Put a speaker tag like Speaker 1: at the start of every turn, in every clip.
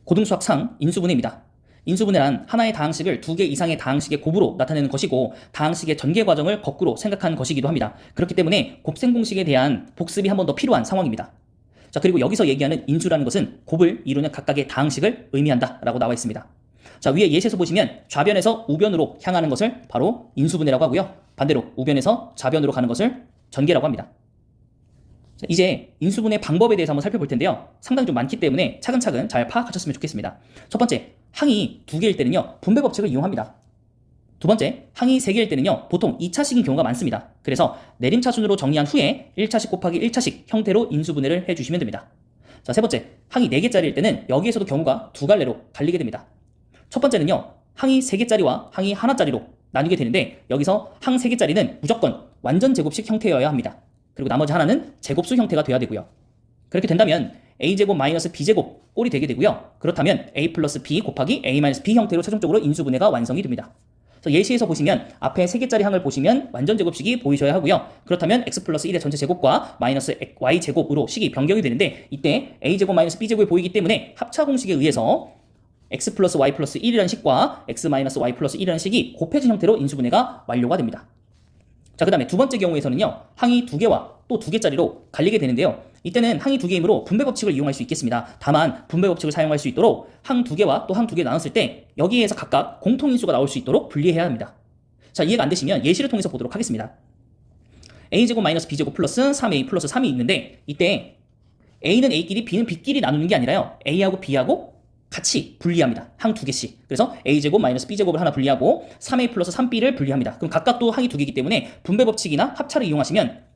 Speaker 1: 고등수학상 인수분해입니다. 인수분해란 하나의 다항식을 두 개 이상의 다항식의 곱으로 나타내는 것이고 다항식의 전개 과정을 거꾸로 생각한 것이기도 합니다. 그렇기 때문에 곱셈 공식에 대한 복습이 한 번 더 필요한 상황입니다. 자, 그리고 여기서 얘기하는 인수라는 것은 곱을 이루는 각각의 다항식을 의미한다 라고 나와 있습니다. 자, 위에 예시에서 보시면 좌변에서 우변으로 향하는 것을 바로 인수분해라고 하고요. 반대로 우변에서 좌변으로 가는 것을 전개라고 합니다. 자, 이제 인수분해 방법에 대해서 한번 살펴볼 텐데요. 상당히 좀 많기 때문에 차근차근 잘 파악하셨으면 좋겠습니다. 첫 번째, 항이 두 개일 때는요, 분배 법칙을 이용합니다. 두 번째, 항이 세 개일 때는요, 보통 2차식인 경우가 많습니다. 그래서 내림차순으로 정리한 후에 1차식 곱하기 1차식 형태로 인수분해를 해주시면 됩니다. 자, 세 번째, 항이 4개짜리일 때는 여기에서도 경우가 두 갈래로 갈리게 됩니다. 첫 번째는요, 항이 3개짜리와 항이 하나짜리로 나뉘게 되는데 여기서 항 3개짜리는 무조건 완전 제곱식 형태여야 합니다. 그리고 나머지 하나는 제곱수 형태가 돼야 되고요. 그렇게 된다면 a제곱 마이너스 b제곱 꼴이 되게 되고요. 그렇다면 a 플러스 b 곱하기 a 마이너스 b 형태로 최종적으로 인수분해가 완성이 됩니다. 그래서 예시에서 보시면 앞에 3개짜리 항을 보시면 완전 제곱식이 보이셔야 하고요. 그렇다면 x 플러스 1의 전체 제곱과 마이너스 y 제곱으로 식이 변경이 되는데 이때 a제곱 마이너스 b제곱이 보이기 때문에 합차 공식에 의해서 x 플러스 y 플러스 1이라는 식과 x 마이너스 y 플러스 1이라는 식이 곱해진 형태로 인수분해가 완료가 됩니다. 자, 그 다음에 두 번째 경우에서는요, 항이 2개와 또 2개짜리로 갈리게 되는데요. 이때는 항이 2개이므로 분배 법칙을 이용할 수 있겠습니다. 다만 분배 법칙을 사용할 수 있도록 항 2개와 또 항 2개 나눴을 때 여기에서 각각 공통인수가 나올 수 있도록 분리해야 합니다. 자, 이해가 안 되시면 예시를 통해서 보도록 하겠습니다. a제곱 마이너스 b제곱 플러스 3a 플러스 3이 있는데 이때 a는 a끼리 b는 b끼리 나누는 게 아니라요, a하고 b하고 같이 분리합니다. 항 2개씩. 그래서 a제곱 마이너스 b제곱을 하나 분리하고 3a 플러스 3b를 분리합니다. 그럼 각각 또 항이 2개이기 때문에 분배 법칙이나 합차를 이용하시면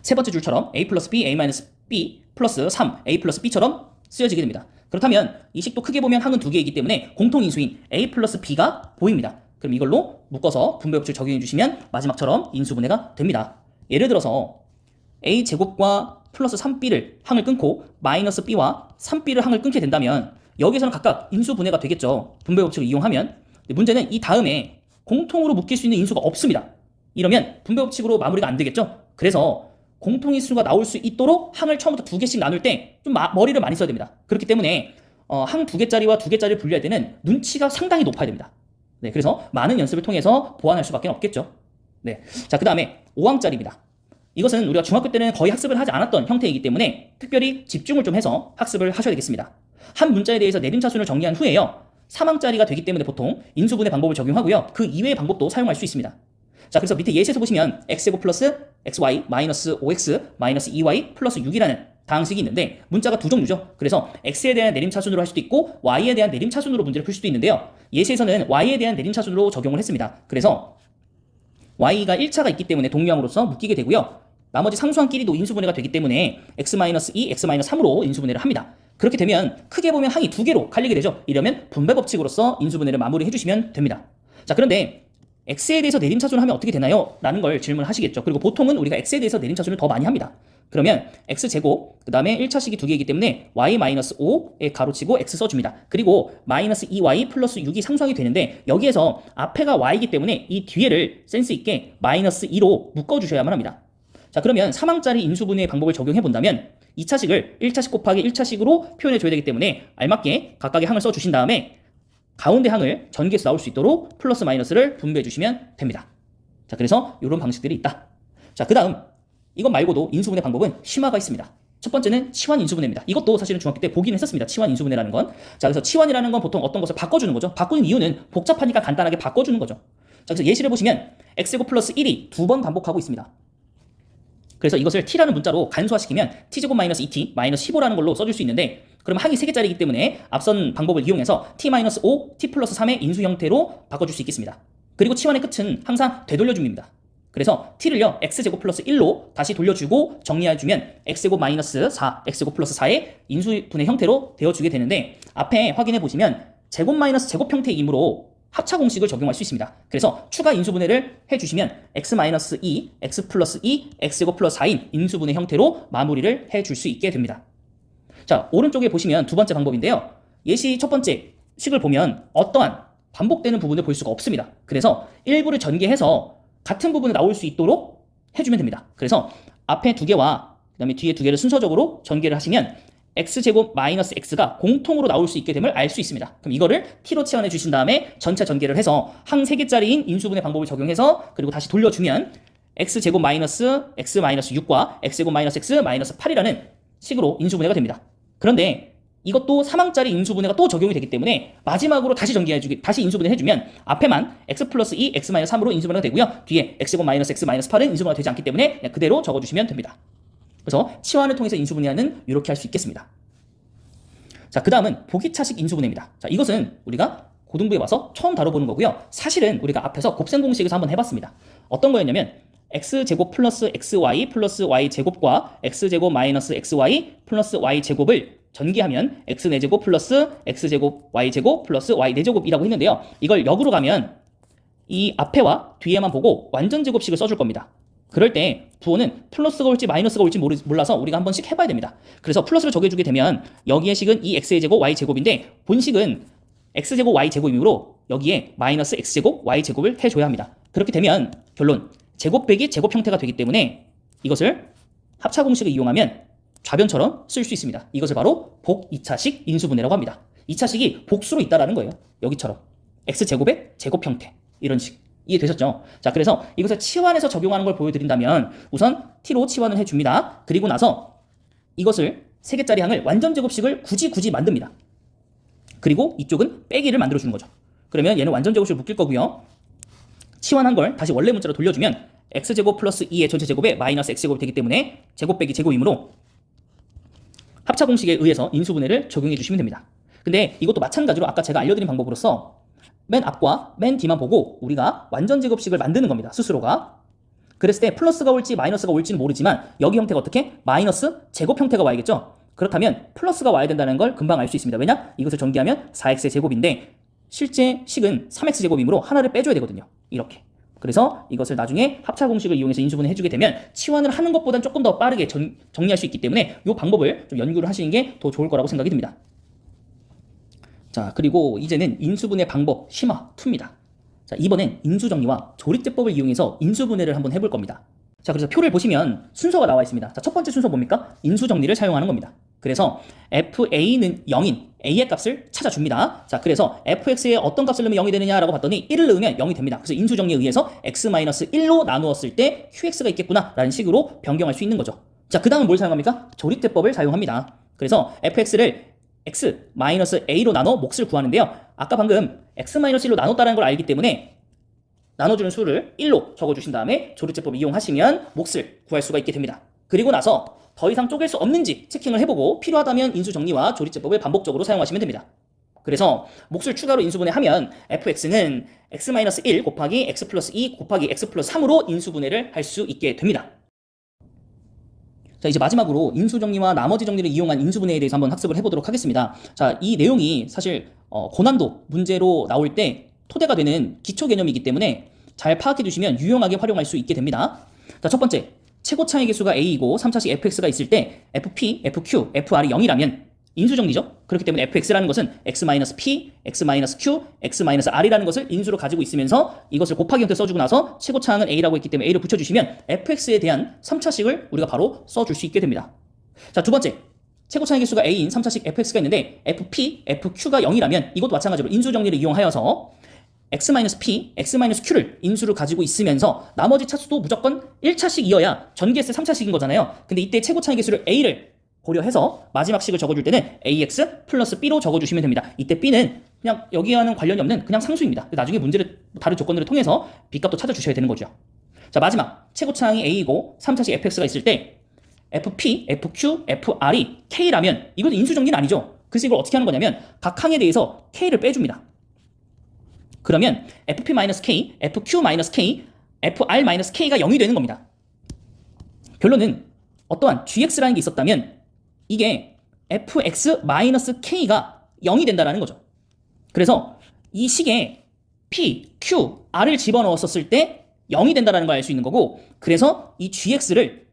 Speaker 1: 세 번째 줄처럼 a 플러스 b, a 마이너스 b 플러스 3, a 플러스 b처럼 쓰여지게 됩니다. 그렇다면 이 식도 크게 보면 항은 2개이기 때문에 공통인수인 a 플러스 b가 보입니다. 그럼 이걸로 묶어서 분배 법칙을 적용해 주시면 마지막처럼 인수분해가 됩니다. 예를 들어서 a제곱과 플러스 3b를 항을 끊고 마이너스 b와 3b를 항을 끊게 된다면 여기서는 각각 인수분해가 되겠죠. 분배 법칙을 이용하면. 문제는 이 다음에 공통으로 묶일 수 있는 인수가 없습니다. 이러면 분배 법칙으로 마무리가 안 되겠죠. 그래서 공통인수가 나올 수 있도록 항을 처음부터 2개씩 나눌 때 좀 머리를 많이 써야 됩니다. 그렇기 때문에 항 2개짜리와 2개짜리를 분리할 때는 눈치가 상당히 높아야 됩니다. 네, 그래서 많은 연습을 통해서 보완할 수밖에 없겠죠. 네, 자, 그 다음에 5항짜리입니다. 이것은 우리가 중학교 때는 거의 학습을 하지 않았던 형태이기 때문에 특별히 집중을 좀 해서 학습을 하셔야 되겠습니다. 한 문자에 대해서 내림차순을 정리한 후에요, 3항짜리가 되기 때문에 보통 인수분해 방법을 적용하고요, 그 이외의 방법도 사용할 수 있습니다. 자, 그래서 밑에 예시에서 보시면 x제곱 플러스 xy 마이너스 5x 마이너스 2y 플러스 6이라는 다항식이 있는데 문자가 두 종류죠. 그래서 x에 대한 내림차순으로 할 수도 있고 y에 대한 내림차순으로 문제를 풀 수도 있는데요. 예시에서는 y에 대한 내림차순으로 적용을 했습니다. 그래서 y가 1차가 있기 때문에 동류항으로서 묶이게 되고요. 나머지 상수항끼리도 인수분해가 되기 때문에 x-2, x-3으로 인수분해를 합니다. 그렇게 되면 크게 보면 항이 2개로 갈리게 되죠. 이러면 분배 법칙으로서 인수분해를 마무리해 주시면 됩니다. 자, 그런데 x에 대해서 내림차순을 하면 어떻게 되나요? 라는 걸 질문하시겠죠. 그리고 보통은 우리가 x에 대해서 내림차순을 더 많이 합니다. 그러면 x제곱, 그 다음에 1차식이 2개이기 때문에 y-5에 가로치고 x 써줍니다. 그리고 마이너스 2y 플러스 6이 상수항이 되는데 여기에서 앞에가 y이기 때문에 이 뒤에를 센스 있게 마이너스 2로 묶어주셔야만 합니다. 자, 그러면 3항짜리 인수분해 방법을 적용해 본다면 2차식을 1차식 곱하기 1차식으로 표현해 줘야 되기 때문에 알맞게 각각의 항을 써주신 다음에 가운데 항을 전개해서 나올 수 있도록 플러스 마이너스를 분배해 주시면 됩니다. 자, 그래서 이런 방식들이 있다. 자, 그 다음 이것 말고도 인수분해 방법은 심화가 있습니다. 첫 번째는 치환 인수분해입니다. 이것도 사실은 중학교 때 보긴 했었습니다. 치환 인수분해라는 건. 자, 그래서 치환이라는 건 보통 어떤 것을 바꿔주는 거죠. 바꾸는 이유는 복잡하니까 간단하게 바꿔주는 거죠. 자, 그래서 예시를 보시면 x제곱 플러스 1이 2번 반복하고 있습니다. 그래서 이것을 t라는 문자로 간소화시키면 t제곱 마이너스 2t 마이너스 15라는 걸로 써줄 수 있는데 그럼 항이 3개짜리이기 때문에 앞선 방법을 이용해서 t-5, t 플러스 3의 인수 형태로 바꿔줄 수 있겠습니다. 그리고 치환의 끝은 항상 되돌려줌입니다. 그래서 t를요, x제곱 플러스 1로 다시 돌려주고 정리해주면 x제곱 마이너스 4, x제곱 플러스 4의 인수분해 형태로 되어주게 되는데 앞에 확인해 보시면 제곱 마이너스 제곱 형태이므로 합차 공식을 적용할 수 있습니다. 그래서 추가 인수분해를 해주시면 x-2, x 플러스 2, x제곱 플러스 4인 인수분해 형태로 마무리를 해줄 수 있게 됩니다. 자, 오른쪽에 보시면 두 번째 방법인데요. 예시 첫 번째 식을 보면 어떠한 반복되는 부분을 볼 수가 없습니다. 그래서 일부를 전개해서 같은 부분이 나올 수 있도록 해주면 됩니다. 그래서 앞에 2개와 그 다음에 뒤에 2개를 순서적으로 전개를 하시면 x제곱 마이너스 x가 공통으로 나올 수 있게 됨을 알 수 있습니다. 그럼 이거를 t로 치환해 주신 다음에 전체 전개를 해서 항 3개짜리인 인수분해 방법을 적용해서 그리고 다시 돌려주면 x제곱 마이너스 x 마이너스 6과 x제곱 마이너스 x 마이너스 8이라는 식으로 인수분해가 됩니다. 그런데 이것도 3항짜리 인수분해가 또 적용이 되기 때문에 마지막으로 다시 다시 인수분해 해주면 앞에만 x 플러스 2, x 마이너스 3으로 인수분해가 되고요. 뒤에 x제곱 마이너스 x 마이너스 8은 인수분해가 되지 않기 때문에 그냥 그대로 적어주시면 됩니다. 그래서 치환을 통해서 인수분해하는 이렇게 할 수 있겠습니다. 자, 그 다음은 보기차식 인수분해입니다. 자, 이것은 우리가 고등부에 와서 처음 다뤄보는 거고요. 사실은 우리가 앞에서 곱셈 공식에서 한번 해봤습니다. 어떤 거였냐면 x제곱 플러스 xy 플러스 y제곱과 x제곱 마이너스 xy 플러스 y제곱을 전개하면 x4제곱 플러스 x제곱 y제곱 플러스 y4제곱이라고 했는데요. 이걸 역으로 가면 이 앞에와 뒤에만 보고 완전 제곱식을 써줄 겁니다. 그럴 때 부호는 플러스가 올지 마이너스가 올지 몰라서 우리가 한 번씩 해봐야 됩니다. 그래서 플러스를 적어주게 되면 여기의 식은 2x의 제곱 y제곱인데 본식은 x제곱 y제곱이므로 여기에 마이너스 x제곱 y제곱을 해줘야 합니다. 그렇게 되면 결론 제곱 빼기 제곱 형태가 되기 때문에 이것을 합차 공식을 이용하면 좌변처럼 쓸 수 있습니다. 이것을 바로 복 2차식 인수분해라고 합니다. 2차식이 복수로 있다라는 거예요. 여기처럼 x제곱의 제곱 형태 이런 식. 이해되셨죠? 자, 그래서 이것을 치환해서 적용하는 걸 보여드린다면 우선 t로 치환을 해줍니다. 그리고 나서 이것을 3개짜리 항을 완전 제곱식을 굳이 만듭니다. 그리고 이쪽은 빼기를 만들어주는 거죠. 그러면 얘는 완전 제곱식을 묶일 거고요. 치환한 걸 다시 원래 문자로 돌려주면 x제곱 플러스 2의 전체 제곱에 마이너스 x제곱이 되기 때문에 제곱 빼기 제곱이므로 합차 공식에 의해서 인수분해를 적용해 주시면 됩니다. 근데 이것도 마찬가지로 아까 제가 알려드린 방법으로서 맨 앞과 맨 뒤만 보고 우리가 완전 제곱식을 만드는 겁니다. 스스로가. 그랬을 때 플러스가 올지 마이너스가 올지는 모르지만 여기 형태가 어떻게? 마이너스 제곱 형태가 와야겠죠? 그렇다면 플러스가 와야 된다는 걸 금방 알 수 있습니다. 왜냐? 이것을 전개하면 4x의 제곱인데 실제 식은 3x 제곱이므로 하나를 빼줘야 되거든요. 이렇게. 그래서 이것을 나중에 합차 공식을 이용해서 인수분해 해주게 되면 치환을 하는 것보다는 조금 더 빠르게 정리할 수 있기 때문에 이 방법을 좀 연구를 하시는 게 더 좋을 거라고 생각이 듭니다. 자, 그리고 이제는 인수분해 방법 심화 2입니다. 자, 이번엔 인수정리와 조립제법을 이용해서 인수분해를 한번 해볼 겁니다. 자, 그래서 표를 보시면 순서가 나와 있습니다. 자, 첫 번째 순서 뭡니까? 인수정리를 사용하는 겁니다. 그래서 fa는 0인 a의 값을 찾아줍니다. 자, 그래서 fx에 어떤 값을 넣으면 0이 되느냐라고 봤더니 1을 넣으면 0이 됩니다. 그래서 인수정리에 의해서 x-1로 나누었을 때 qx가 있겠구나 라는 식으로 변경할 수 있는 거죠. 자, 그 다음은 뭘 사용합니까? 조립제법을 사용합니다. 그래서 fx를 x-a로 나눠 몫을 구하는데요. 아까 방금 x-1로 나눴다는 걸 알기 때문에 나눠주는 수를 1로 적어주신 다음에 조립제법을 이용하시면 몫을 구할 수가 있게 됩니다. 그리고 나서 더 이상 쪼갤 수 없는지 체킹을 해보고 필요하다면 인수정리와 조립제법을 반복적으로 사용하시면 됩니다. 그래서 몫을 추가로 인수분해하면 fx는 x-1 곱하기 x 플러스 2 곱하기 x 플러스 3으로 인수분해를 할 수 있게 됩니다. 자, 이제 마지막으로 인수정리와 나머지 정리를 이용한 인수분해에 대해서 한번 학습을 해보도록 하겠습니다. 자, 이 내용이 사실 고난도 문제로 나올 때 토대가 되는 기초 개념이기 때문에 잘 파악해 주시면 유용하게 활용할 수 있게 됩니다. 자, 첫 번째, 최고차의 개수가 a이고 3차식 fx가 있을 때 fp, fq, fr이 0이라면 인수정리죠. 그렇기 때문에 fx라는 것은 x-p, x-q, x-r이라는 것을 인수로 가지고 있으면서 이것을 곱하기 형태 써주고 나서 최고차항은 a라고 했기 때문에 a를 붙여주시면 fx에 대한 3차식을 우리가 바로 써줄 수 있게 됩니다. 자, 두 번째, 최고차의 개수가 a인 3차식 fx가 있는데 fp, fq가 0이라면 이것도 마찬가지로 인수정리를 이용하여서 x-p, x-q를 인수를 가지고 있으면서 나머지 차수도 무조건 1차식이어야 전개했을 3차식인 거잖아요. 근데 이때 최고차의 개수를 a를 고려해서 마지막 식을 적어줄 때는 ax 플러스 b로 적어주시면 됩니다. 이때 b는 그냥 여기와는 관련이 없는 그냥 상수입니다. 나중에 문제를 다른 조건들을 통해서 b값도 찾아주셔야 되는 거죠. 자, 마지막 최고차항이 a이고 3차식 fx가 있을 때 fp, fq, fr이 k라면 이것도 인수정리는 아니죠. 그래서 이걸 어떻게 하는 거냐면 각 항에 대해서 k를 빼줍니다. 그러면 fp-k, fq-k, fr-k가 0이 되는 겁니다. 결론은 어떠한 gx라는 게 있었다면 이게 fx-k가 0이 된다는 거죠. 그래서 이 식에 p, q, r을 집어넣었을 때 0이 된다는 걸 알 수 있는 거고, 그래서 이 gx를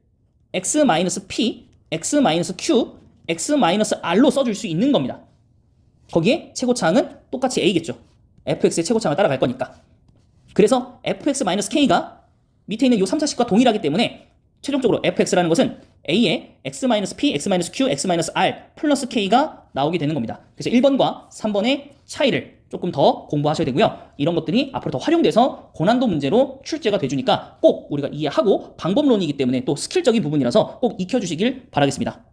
Speaker 1: x-p, x-q, x-r로 써줄 수 있는 겁니다. 거기에 최고차항은 똑같이 a겠죠. fx의 최고차항을 따라갈 거니까. 그래서 fx-k가 밑에 있는 이 3차식과 동일하기 때문에 최종적으로 fx라는 것은 A에 x-p, x-q, x-r 플러스 k가 나오게 되는 겁니다. 그래서 1번과 3번의 차이를 조금 더 공부하셔야 되고요. 이런 것들이 앞으로 더 활용돼서 고난도 문제로 출제가 돼주니까 꼭 우리가 이해하고 방법론이기 때문에 또 스킬적인 부분이라서 꼭 익혀주시길 바라겠습니다.